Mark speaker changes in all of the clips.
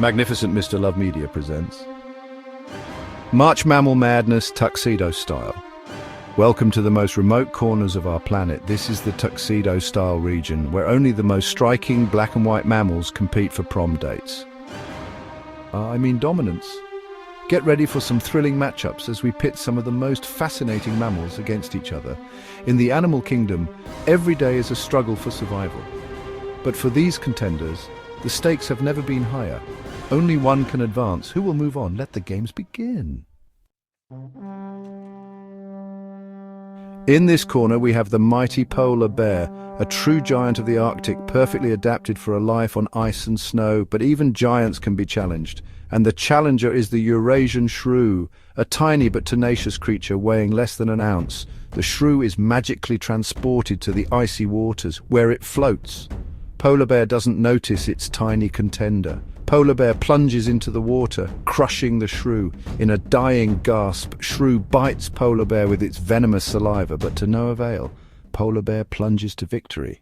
Speaker 1: Magnificent Mr. Love Media presents March Mammal Madness Tuxedo Style. Welcome to the most remote corners of our planet. This is the Tuxedo Style region, where only the most striking black and white mammals compete for prom dates. Dominance. Get ready for some thrilling matchups as we pit some of the most fascinating mammals against each other. In the animal kingdom, every day is a struggle for survival. But for these contenders, the stakes have never been higher. Only one can advance. Who will move on? Let the games begin. In this corner we have the mighty polar bear, a true giant of the Arctic, perfectly adapted for a life on ice and snow, but even giants can be challenged. And the challenger is the Eurasian shrew, a tiny but tenacious creature weighing less than an ounce. The shrew is magically transported to the icy waters, where it floats. Polar bear doesn't notice its tiny contender. Polar bear plunges into the water, crushing the shrew. In a dying gasp, shrew bites polar bear with its venomous saliva, but to no avail. Polar bear plunges to victory.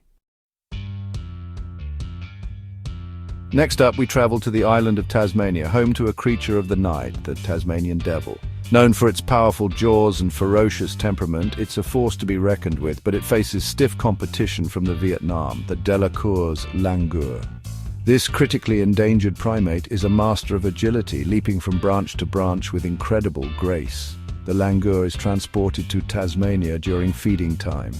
Speaker 1: Next up, we travel to the island of Tasmania, home to a creature of the night, the Tasmanian devil. Known for its powerful jaws and ferocious temperament, it's a force to be reckoned with, but it faces stiff competition from the Vietnam, the Delacour's Langur. This critically endangered primate is a master of agility, leaping from branch to branch with incredible grace. The Langur is transported to Tasmania during feeding time.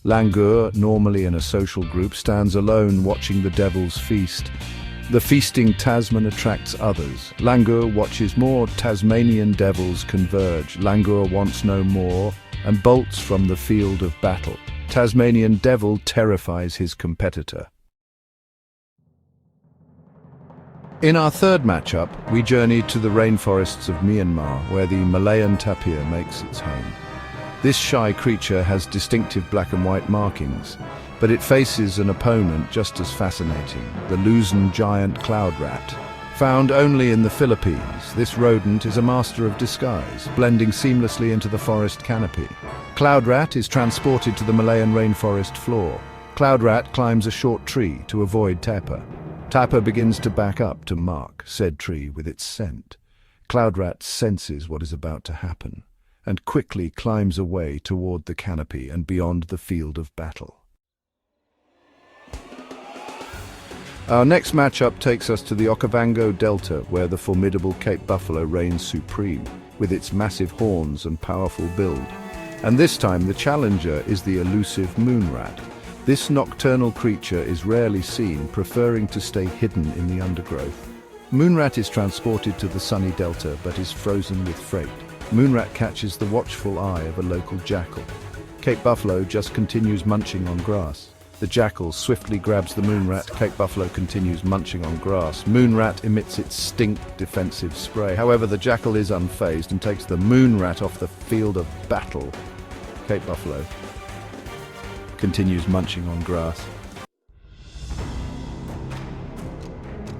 Speaker 1: Langur, normally in a social group, stands alone watching the devil's feast. The feasting Tasman attracts others. Langur watches more Tasmanian devils converge. Langur wants no more and bolts from the field of battle. Tasmanian devil terrifies his competitor. In our third matchup, we journey to the rainforests of Myanmar, where the Malayan tapir makes its home. This shy creature has distinctive black and white markings, but it faces an opponent just as fascinating, the Luzon giant cloud rat. Found only in the Philippines, this rodent is a master of disguise, blending seamlessly into the forest canopy. Cloud rat is transported to the Malayan rainforest floor. Cloud rat climbs a short tree to avoid tapir. Tapir begins to back up to mark said tree with its scent. Cloud rat senses what is about to happen and quickly climbs away toward the canopy and beyond the field of battle. Our next matchup takes us to the Okavango Delta, where the formidable Cape buffalo reigns supreme, with its massive horns and powerful build. And this time the challenger is the elusive Moonrat. This nocturnal creature is rarely seen, preferring to stay hidden in the undergrowth. Moonrat is transported to the sunny delta, but is frozen with freight. Moonrat catches the watchful eye of a local jackal. Cape buffalo just continues munching on grass. The jackal swiftly grabs the Moonrat. Cape buffalo continues munching on grass. Moonrat emits its stink defensive spray. However, the jackal is unfazed and takes the Moonrat off the field of battle. Cape buffalo continues munching on grass.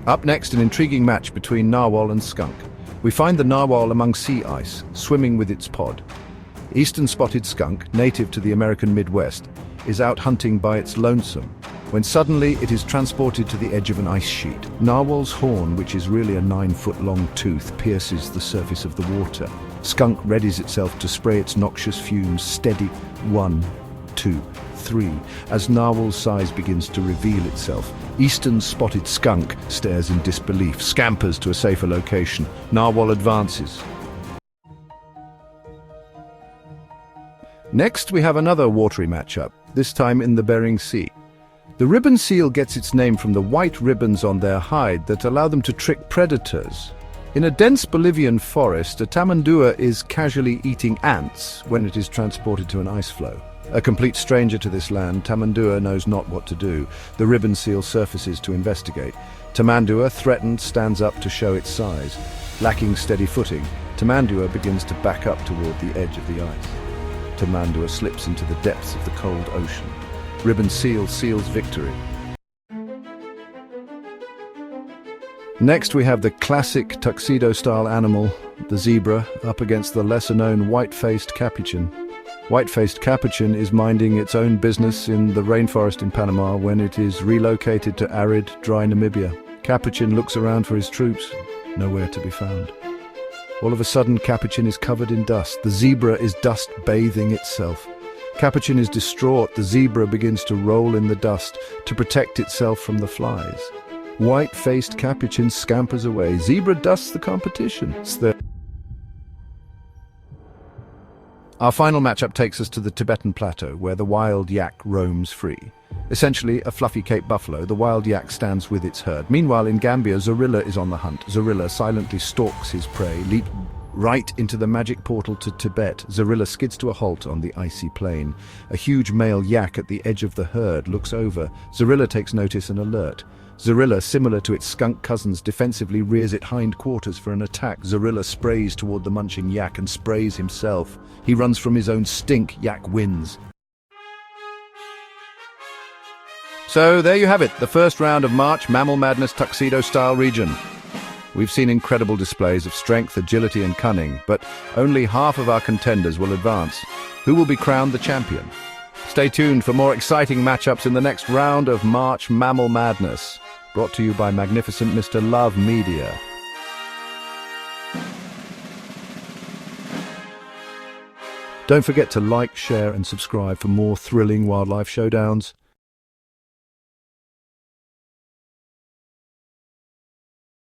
Speaker 1: Up next, an intriguing match between Narwhal and Skunk. We find the Narwhal among sea ice, swimming with its pod. Eastern spotted skunk, native to the American Midwest, is out hunting by its lonesome, when suddenly it is transported to the edge of an ice sheet. Narwhal's horn, which is really a 9-foot-long tooth, pierces the surface of the water. Skunk readies itself to spray its noxious fumes. Steady. 1, 2, 3. As Narwhal's size begins to reveal itself, Eastern spotted skunk stares in disbelief, scampers to a safer location. Narwhal advances. Next, we have another watery matchup, this time in the Bering Sea. The ribbon seal gets its name from the white ribbons on their hide that allow them to trick predators. In a dense Bolivian forest, a Tamandua is casually eating ants when it is transported to an ice floe. A complete stranger to this land, Tamandua knows not what to do. The ribbon seal surfaces to investigate. Tamandua, threatened, stands up to show its size. Lacking steady footing, Tamandua begins to back up toward the edge of the ice. Tamandua slips into the depths of the cold ocean. Ribbon seal seals victory. Next we have the classic tuxedo-style animal, the zebra, up against the lesser-known white-faced capuchin. White-faced capuchin is minding its own business in the rainforest in Panama when it is relocated to arid, dry Namibia. Capuchin looks around for his troops. Nowhere to be found. All of a sudden, Capuchin is covered in dust. The zebra is dust bathing itself. Capuchin is distraught. The zebra begins to roll in the dust to protect itself from the flies. White-faced Capuchin scampers away. Zebra dusts the competition. Our final matchup takes us to the Tibetan Plateau, where the wild yak roams free. Essentially a fluffy Cape buffalo, the wild yak stands with its herd. Meanwhile, in Gambia, Zorilla is on the hunt. Zorilla silently stalks his prey, leap right into the magic portal to Tibet. Zorilla skids to a halt on the icy plain. A huge male yak at the edge of the herd looks over. Zorilla takes notice and alert. Zorilla, similar to its skunk cousins, defensively rears its hindquarters for an attack. Zorilla sprays toward the munching yak and sprays himself. He runs from his own stink. Yak wins. So there you have it, the first round of March Mammal Madness Tuxedo Style Region. We've seen incredible displays of strength, agility and cunning, but only half of our contenders will advance. Who will be crowned the champion? Stay tuned for more exciting matchups in the next round of March Mammal Madness. Brought to you by magnificent Mr. Love Media. Don't forget to like, share and subscribe for more thrilling wildlife showdowns.